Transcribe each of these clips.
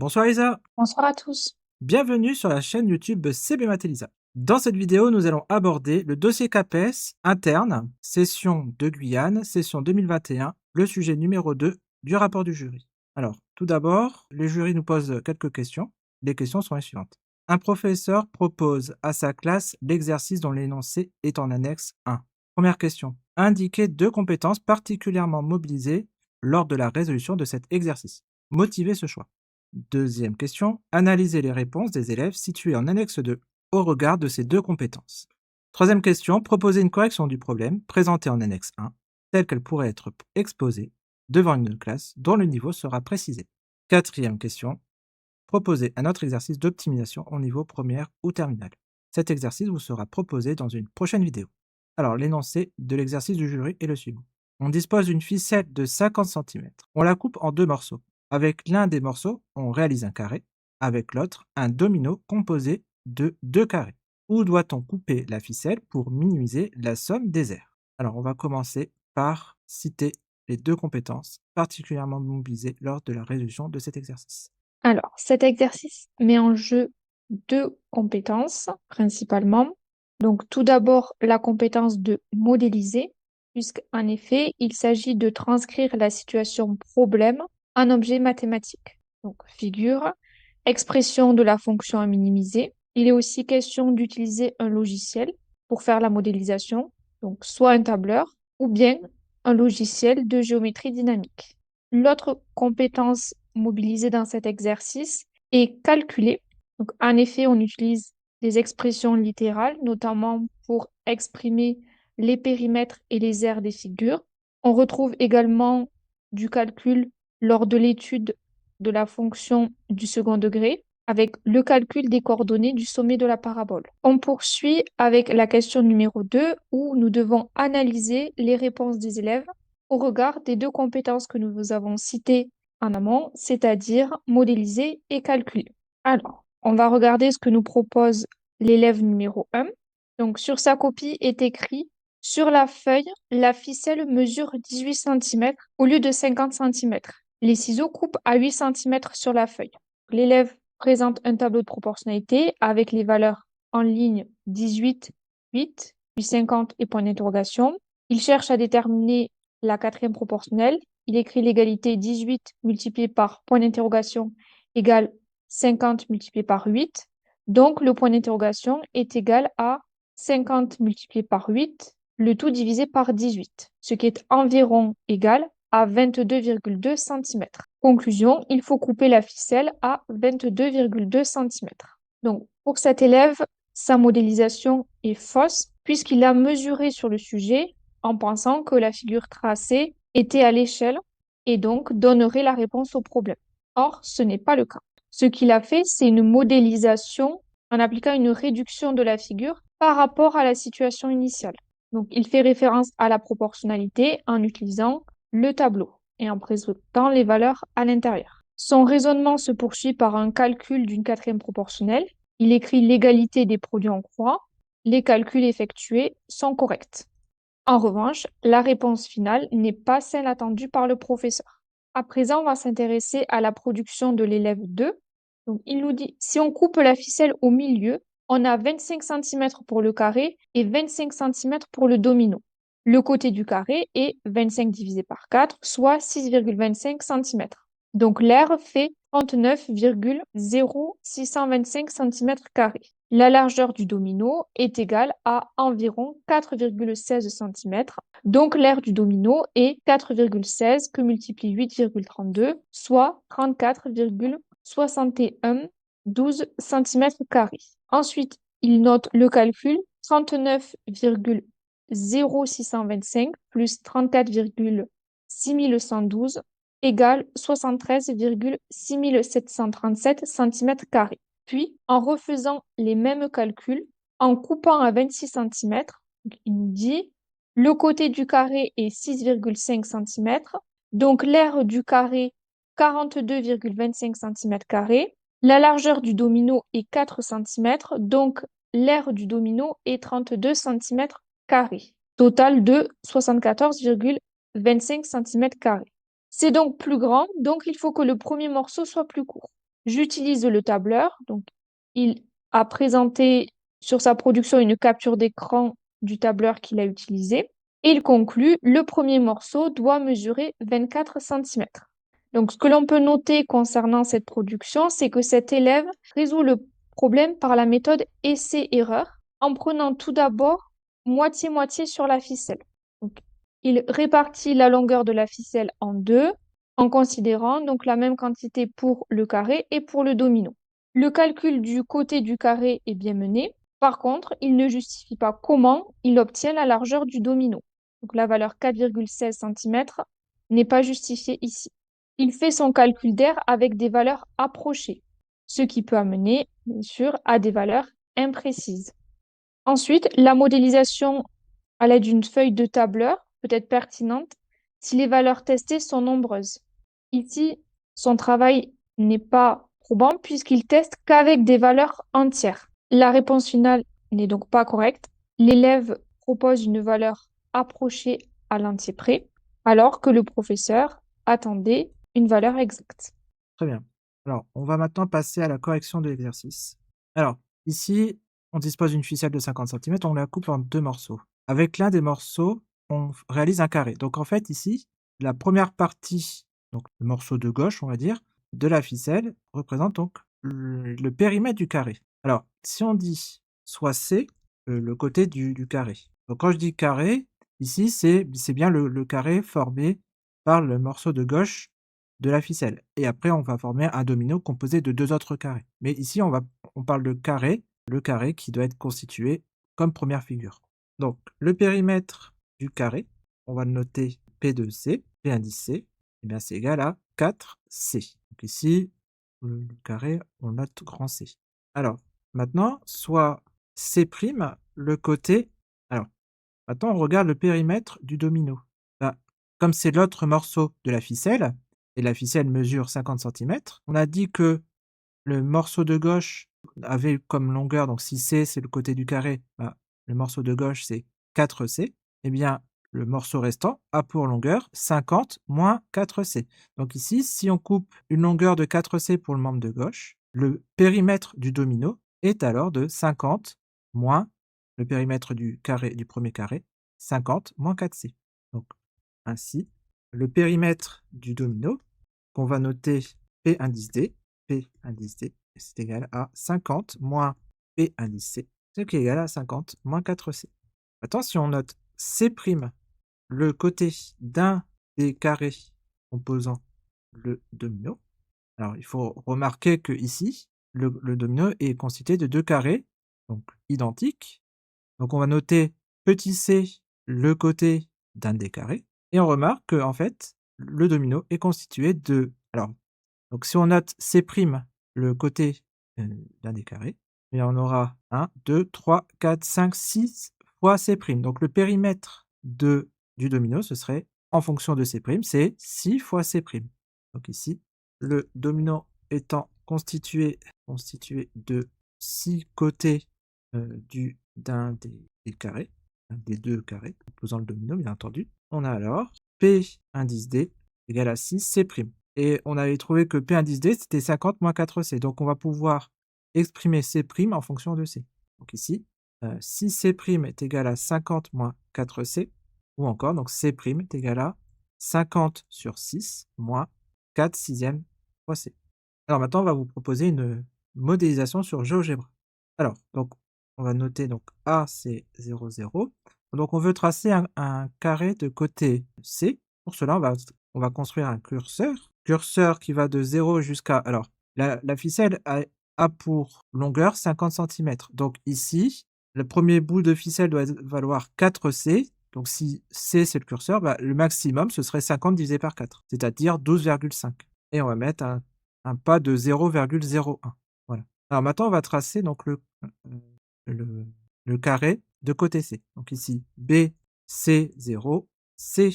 Bonsoir Lisa, Bonsoir à tous. bienvenue sur la chaîne YouTube CB Math et Lisa. Dans cette vidéo, nous allons aborder le dossier CAPES interne, session de Guyane, session 2021, le sujet numéro 2 du rapport du jury. Alors, tout d'abord, le jury nous pose quelques questions. Les questions sont les suivantes. Un professeur propose à sa classe l'exercice dont l'énoncé est en annexe 1. Première question. Indiquez 2 compétences particulièrement mobilisées lors de la résolution de cet exercice. Motivez ce choix. Deuxième question, analysez les réponses des élèves situées en annexe 2 au regard de ces 2 compétences. Troisième question, proposez une correction du problème présentée en annexe 1, telle qu'elle pourrait être exposée devant une classe dont le niveau sera précisé. Quatrième question, proposez un autre exercice d'optimisation au niveau première ou terminale. Cet exercice vous sera proposé dans une prochaine vidéo. Alors, l'énoncé de l'exercice du jury est le suivant. On dispose d'une ficelle de 50 cm. On la coupe en 2 morceaux. Avec l'un des morceaux, on réalise un carré. Avec l'autre, un domino composé de 2 carrés. Où doit-on couper la ficelle pour minimiser la somme des aires? Alors, on va commencer par citer les 2 compétences particulièrement mobilisées lors de la résolution de cet exercice. Alors, cet exercice met en jeu 2 compétences principalement. Donc, tout d'abord, la compétence de modéliser, puisqu'en effet, il s'agit de transcrire la situation problème en objet mathématique. Donc, figure, expression de la fonction à minimiser. Il est aussi question d'utiliser un logiciel pour faire la modélisation, donc soit un tableur ou bien un logiciel de géométrie dynamique. L'autre compétence mobilisée dans cet exercice est calculer. Donc, en effet, on utilise des expressions littérales, notamment pour exprimer les périmètres et les aires des figures. On retrouve également du calcul lors de l'étude de la fonction du second degré avec le calcul des coordonnées du sommet de la parabole. On poursuit avec la question numéro 2 où nous devons analyser les réponses des élèves au regard des 2 compétences que nous avons citées en amont, c'est-à-dire modéliser et calculer. Alors, on va regarder ce que nous propose l'élève numéro 1. Donc, sur sa copie est écrit sur la feuille, la ficelle mesure 18 cm au lieu de 50 cm. Les ciseaux coupent à 8 cm sur la feuille. L'élève présente un tableau de proportionnalité avec les valeurs en ligne 18, 8, 8,50 et point d'interrogation. Il cherche à déterminer la quatrième proportionnelle. Il écrit l'égalité 18 multiplié par point d'interrogation égale 50 multiplié par 8. Donc, le point d'interrogation est égal à 50 multiplié par 8, le tout divisé par 18, ce qui est environ égal à 22,2 cm. Conclusion, il faut couper la ficelle à 22,2 cm. Donc, pour cet élève, sa modélisation est fausse puisqu'il a mesuré sur le sujet en pensant que la figure tracée était à l'échelle et donc donnerait la réponse au problème. Or, ce n'est pas le cas. Ce qu'il a fait, c'est une modélisation en appliquant une réduction de la figure par rapport à la situation initiale. Donc, il fait référence à la proportionnalité en utilisant le tableau et en présentant les valeurs à l'intérieur. Son raisonnement se poursuit par un calcul d'une quatrième proportionnelle. Il écrit l'égalité des produits en croix. Les calculs effectués sont corrects. En revanche, la réponse finale n'est pas celle attendue par le professeur. À présent, on va s'intéresser à la production de l'élève 2. Donc, il nous dit, si on coupe la ficelle au milieu, on a 25 cm pour le carré et 25 cm pour le domino. Le côté du carré est 25 divisé par 4, soit 6,25 cm. Donc, l'aire fait 39,0625 cm². La largeur du domino est égale à environ 4,16 cm. Donc, l'aire du domino est 4,16 que multiplie 8,32, soit 34,7112 cm². Ensuite, il note le calcul 39,0625 plus 34,6112 égale 73,6737 cm². Puis, en refaisant les mêmes calculs, en coupant à 26 cm, il nous dit le côté du carré est 6,5 cm, donc l'aire du carré 42,25 cm², la largeur du domino est 4 cm, donc l'aire du domino est 32 cm², total de 74,25 cm². C'est donc plus grand, donc il faut que le premier morceau soit plus court. J'utilise le tableur. Donc, il a présenté sur sa production une capture d'écran du tableur qu'il a utilisé. Et il conclut, le premier morceau doit mesurer 24 centimètres. Donc, ce que l'on peut noter concernant cette production, c'est que cet élève résout le problème par la méthode essai-erreur, en prenant tout d'abord moitié-moitié sur la ficelle. Donc, il répartit la longueur de la ficelle en deux, en considérant donc la même quantité pour le carré et pour le domino. Le calcul du côté du carré est bien mené. Par contre, il ne justifie pas comment il obtient la largeur du domino. Donc la valeur 4,16 cm n'est pas justifiée ici. Il fait son calcul d'air avec des valeurs approchées, ce qui peut amener, bien sûr, à des valeurs imprécises. Ensuite, la modélisation à l'aide d'une feuille de tableur peut être pertinente si les valeurs testées sont nombreuses. Ici, son travail n'est pas probant puisqu'il teste qu'avec des valeurs entières. La réponse finale n'est donc pas correcte. L'élève propose une valeur approchée à l'entier près, alors que le professeur attendait une valeur exacte. Très bien. Alors, on va maintenant passer à la correction de l'exercice. Alors, ici, on dispose d'une ficelle de 50 centimètres, on la coupe en 2 morceaux. Avec l'un des morceaux, on réalise un carré. Donc en fait, ici, la première partie, donc le morceau de gauche, on va dire, de la ficelle, représente donc le périmètre du carré. Alors, si on dit soit C, le côté du carré. Donc quand je dis carré, ici, c'est bien le carré formé par le morceau de gauche de la ficelle. Et après, on va former un domino composé de 2 autres carrés. Mais ici, on parle de carré, le carré qui doit être constitué comme première figure. Donc, le périmètre du carré, on va le noter P de C, P indice C, et bien c'est égal à 4C. Donc ici, le carré, on le note grand C. Alors, maintenant, soit C', le côté... Alors, maintenant, on regarde le périmètre du domino. Bah, comme c'est l'autre morceau de la ficelle, et la ficelle mesure 50 centimètres, on a dit que le morceau de gauche avait comme longueur, donc si C c'est le côté du carré, bah, le morceau de gauche c'est 4C, et bien le morceau restant a pour longueur 50 moins 4C. Donc ici, si on coupe une longueur de 4C pour le membre de gauche, le périmètre du domino est alors de 50 moins le périmètre du premier carré, 50 moins 4C. Donc ainsi, le périmètre du domino, qu'on va noter P indice D, c'est égal à 50 moins P indice C, ce qui est égal à 50 moins 4C. Maintenant, si on note C', le côté d'un des carrés composant le domino, alors il faut remarquer que ici, le domino est constitué de 2 carrés, donc identiques. Donc on va noter petit c, le côté d'un des carrés, et on remarque que en fait, le domino est constitué de... Alors, donc si on note C', le côté d'un des carrés, et on aura 1, 2, 3, 4, 5, 6 fois C'. Donc le périmètre du domino, ce serait, en fonction de C', c'est 6 fois C'. Donc ici, le domino étant constitué de 6 côtés d'un des carrés, des 2 carrés composant le domino, bien entendu, on a alors P indice D égale à 6 C'. Et on avait trouvé que P indice D, c'était 50 moins 4C. Donc on va pouvoir exprimer C' en fonction de C. Donc ici, 6C' est égal à 50 moins 4C, ou encore, donc C' est égal à 50 sur 6 moins 4 sixièmes fois C. Alors maintenant, on va vous proposer une modélisation sur GeoGebra. Alors, donc, on va noter donc A, c'est 0, 0. Donc, on veut tracer un carré de côté C. Pour cela, on va construire un curseur qui va de 0 jusqu'à... Alors, la ficelle a pour longueur 50 cm. Donc ici, le premier bout de ficelle doit valoir 4C. Donc si C, c'est le curseur, bah, le maximum, ce serait 50 divisé par 4, c'est-à-dire 12,5. Et on va mettre un pas de 0,01. Voilà. Alors maintenant, on va tracer donc le carré de côté C. Donc ici, B, C, 0, C,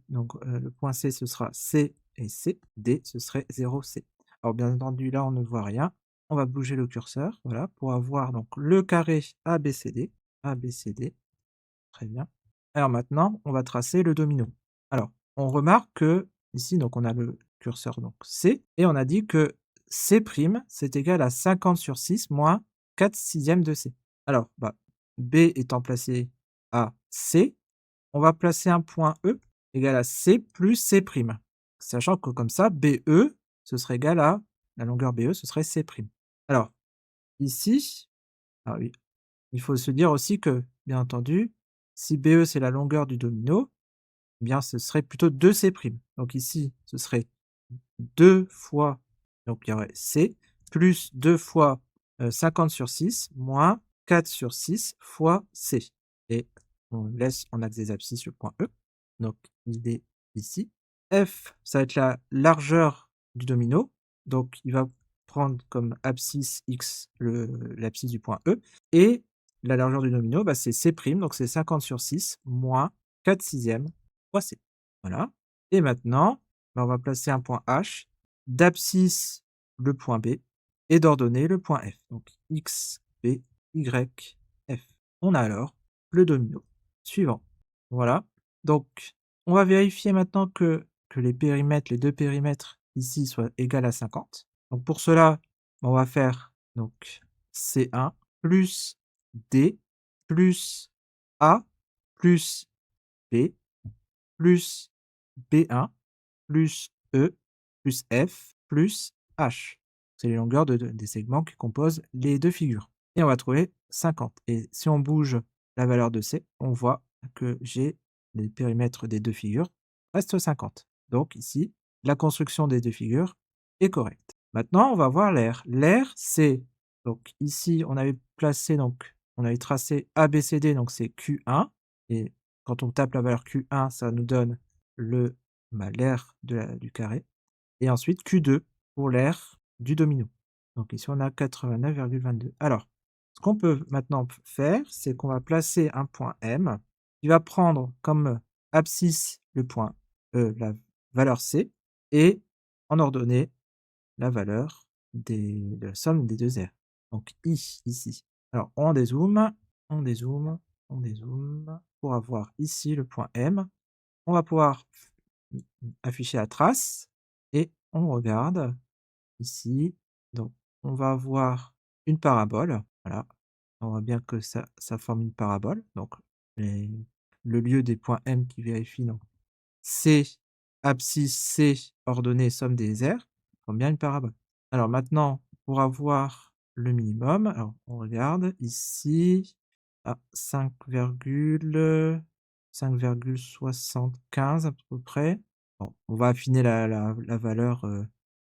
donc le point C, ce sera C et C, D, ce serait 0C. Alors bien entendu, là, on ne voit rien. On va bouger le curseur, voilà, pour avoir donc le carré ABCD. ABCD, très bien. Alors maintenant, on va tracer le domino. Alors, on remarque que ici, donc on a le curseur donc C, et on a dit que C', c'est égal à 50 sur 6 moins 4 sixièmes de C. Alors, B étant placé à C, on va placer un point E égal à C plus C'. Sachant que comme ça, BE, ce serait égal à la longueur BE, ce serait C'. Alors, ici, ah oui, il faut se dire aussi que, bien entendu, si BE c'est la longueur du domino, eh bien ce serait plutôt 2C'. Donc ici, ce serait 2 fois, donc il y aurait C, plus 2 fois 50 sur 6, moins 4 sur 6 fois C. Et on laisse en axe des abscisses le point E. Donc il est ici. F, ça va être la largeur du domino. Donc il va prendre comme abscisse X l'abscisse du point E. Et la largeur du domino, c'est C', donc c'est 50 sur 6 moins 4 sixièmes fois C. Voilà. Et maintenant, on va placer un point H, d'abscisse le point B et d'ordonnée le point F. Donc X, B, Y, F. On a alors le domino suivant. Voilà. Donc, on va vérifier maintenant que les périmètres, les deux périmètres ici soient égaux à 50. Donc pour cela, on va faire donc C1 plus D plus A plus B plus B1 plus E plus F plus H. C'est les longueurs des segments qui composent les deux figures. Et on va trouver 50. Et si on bouge la valeur de C, on voit que j'ai les périmètres des deux figures restent 50. Donc ici, la construction des deux figures est correcte. Maintenant, on va voir l'air. L'air, c'est, donc ici, on avait placé, donc on avait tracé ABCD, donc c'est Q1. Et quand on tape la valeur Q1, ça nous donne l'aire du carré. Et ensuite Q2 pour l'aire du domino. Donc ici, on a 89,22. Alors, ce qu'on peut maintenant faire, c'est qu'on va placer un point M qui va prendre comme abscisse le point E, la valeur C, et en ordonnée, la valeur de la somme des deux aires. Donc I ici. Alors, on dézoome, on dézoome, on dézoome pour avoir ici le point M. On va pouvoir afficher la trace et on regarde ici. Donc, on va avoir une parabole. Voilà. On voit bien que ça forme une parabole. Donc, le lieu des points M qui vérifie. Donc, C, abscisse C, ordonnée, somme des aires, forme bien une parabole. Alors maintenant, pour avoir le minimum, alors on regarde ici à 5,75 à peu près. Bon, on va affiner la valeur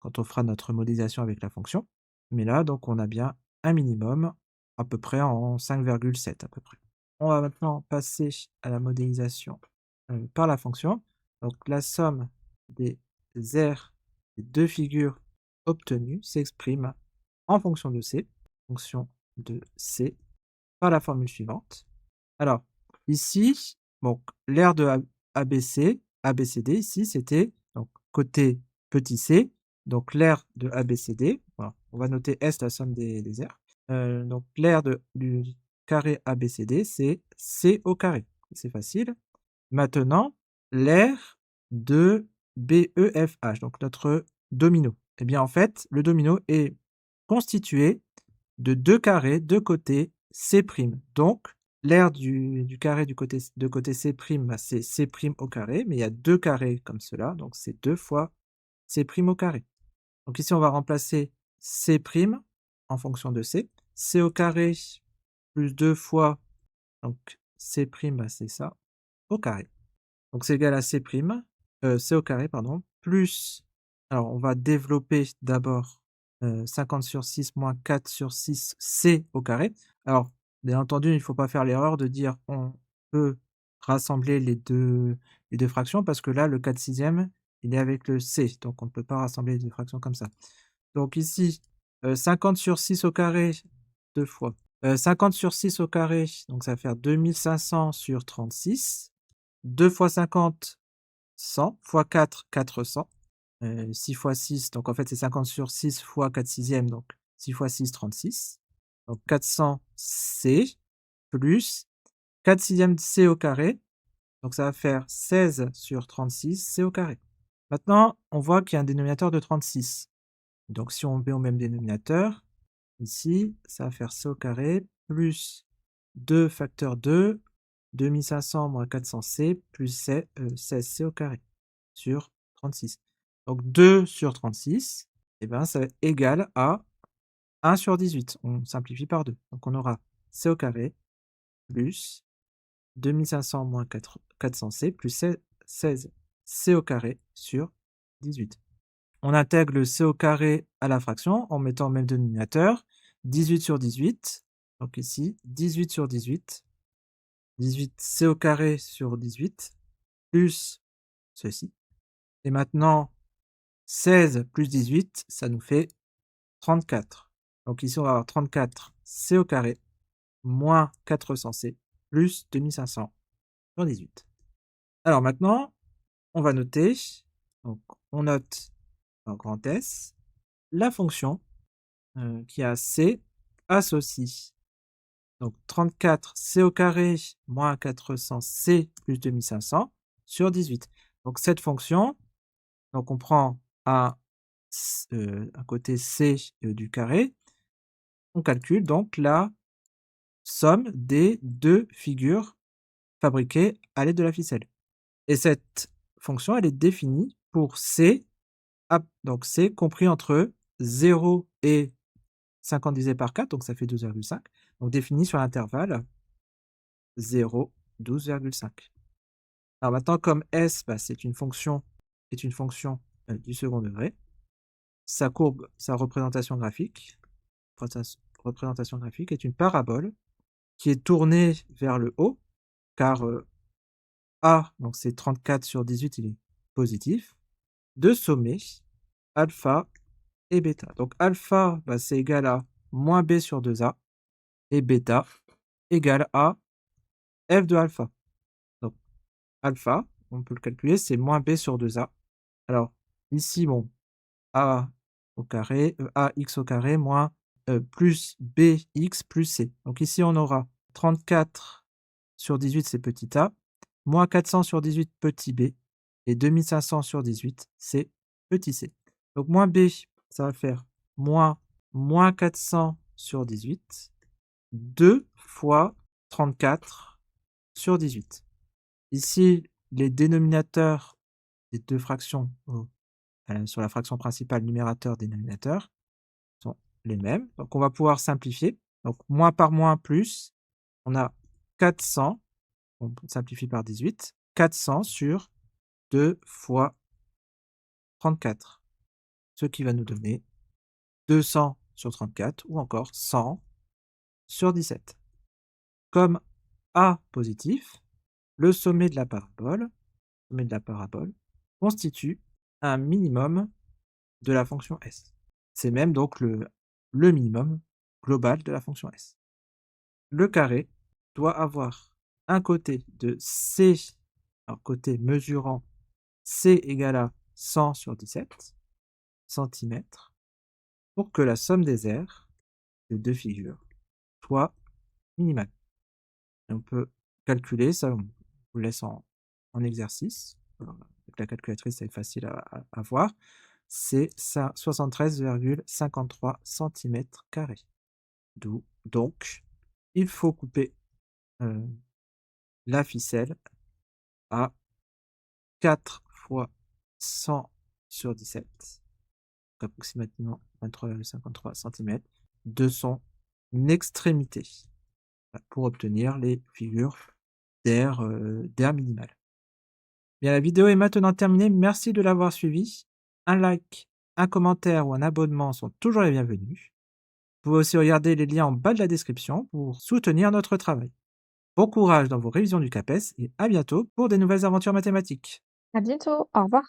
quand on fera notre modélisation avec la fonction. Mais là, donc, on a bien un minimum à peu près en 5,7 à peu près. On va maintenant passer à la modélisation par la fonction. Donc la somme des aires des deux figures obtenues s'exprime en fonction de C, par la formule suivante. Alors, ici, donc l'aire de ABC, ABCD, ici, c'était donc côté petit c, donc l'aire de ABCD, voilà, on va noter S la somme des aires. Donc l'aire du carré ABCD, c'est C au carré. C'est facile. Maintenant, l'aire de BEFH, donc notre domino. Eh bien, en fait, le domino est constitué de deux carrés de côté C'. Donc, l'aire du carré de côté C', c'est C' au carré, mais il y a deux carrés comme cela, donc c'est 2 fois C' au carré. Donc ici, on va remplacer C' en fonction de C. C au carré plus 2 fois, donc C', c'est ça, au carré. Donc c'est égal à C', C au carré, pardon, plus, alors on va développer d'abord 50 sur 6 moins 4 sur 6, C au carré. Alors, bien entendu, il ne faut pas faire l'erreur de dire on peut rassembler les deux fractions, parce que là, le 4 sixième, il est avec le C, donc on ne peut pas rassembler les deux fractions comme ça. Donc ici, 50 sur 6 au carré, deux fois. 50 sur 6 au carré, donc ça va faire 2500 sur 36. 2 fois 50, 100, fois 4, 400. 6 fois 6, donc en fait c'est 50 sur 6 fois 4 sixièmes, donc 6 fois 6, 36. Donc 400 C plus 4 sixièmes C au carré, donc ça va faire 16 sur 36 C au carré. Maintenant, on voit qu'il y a un dénominateur de 36. Donc si on met au même dénominateur, ici, ça va faire c au carré plus 2 facteur 2, 2500 moins 400c plus 16c au carré sur 36. Donc 2 sur 36, eh ben, ça va être égal à 1 sur 18. On simplifie par 2. Donc on aura c au carré plus 2500 moins 400c plus 16c au carré sur 18. On intègre le c au carré à la fraction en mettant le même dénominateur, 18 sur 18, donc ici 18 sur 18, 18c au carré sur 18, plus ceci. Et maintenant, 16 plus 18, ça nous fait 34. Donc ici, on va avoir 34c au carré moins 400c plus 2500 sur 18. Alors maintenant, on va noter, donc on note en grand S, la fonction qui a c associe donc 34c au carré moins 400c plus 2500 sur 18. Donc cette fonction, donc on prend un côté c du carré, on calcule donc la somme des deux figures fabriquées à l'aide de la ficelle. Et cette fonction, elle est définie pour c, donc c compris entre 0 et 50 divisé par 4, donc ça fait 12,5. Donc défini sur l'intervalle 0, 12,5. Alors maintenant, comme S, c'est une fonction du second degré, sa courbe, sa représentation graphique est une parabole qui est tournée vers le haut, car A, donc c'est 34 sur 18, il est positif, de sommet alpha et bêta. Donc alpha, c'est égal à moins b sur 2a, et bêta égale à f de alpha. Donc alpha, on peut le calculer, c'est moins b sur 2a. Alors ici, bon, a au carré, ax au carré moins plus bx plus c. Donc ici, on aura 34 sur 18, c'est petit a, moins 400 sur 18, petit b, et 2500 sur 18, c'est petit c. Donc moins b, ça va faire moins 400 sur 18, 2 fois 34 sur 18. Ici, les dénominateurs des deux fractions sur la fraction principale, numérateur, dénominateur, sont les mêmes. Donc on va pouvoir simplifier. Donc moins par moins plus, on a 400, on simplifie par 18, 400 sur 2 fois 34, ce qui va nous donner 200 sur 34 ou encore 100 sur 17. Comme A positif, le sommet de la parabole constitue un minimum de la fonction S. C'est même donc le minimum global de la fonction S. Le carré doit avoir un côté de C, alors côté mesurant C égale à 100 sur 17 cm, pour que la somme des aires des deux figures soit minimale. Et on peut calculer, ça on vous laisse en exercice. Avec la calculatrice, c'est facile à voir. C'est ça, 73,53 cm². Donc, il faut couper la ficelle à 4 fois 100 sur 17, donc approximativement 23,53 cm, de son extrémité, pour obtenir les figures d'air minimales. Bien, la vidéo est maintenant terminée. Merci de l'avoir suivi. Un like, un commentaire ou un abonnement sont toujours les bienvenus. Vous pouvez aussi regarder les liens en bas de la description pour soutenir notre travail. Bon courage dans vos révisions du CAPES et à bientôt pour des nouvelles aventures mathématiques. À bientôt, au revoir.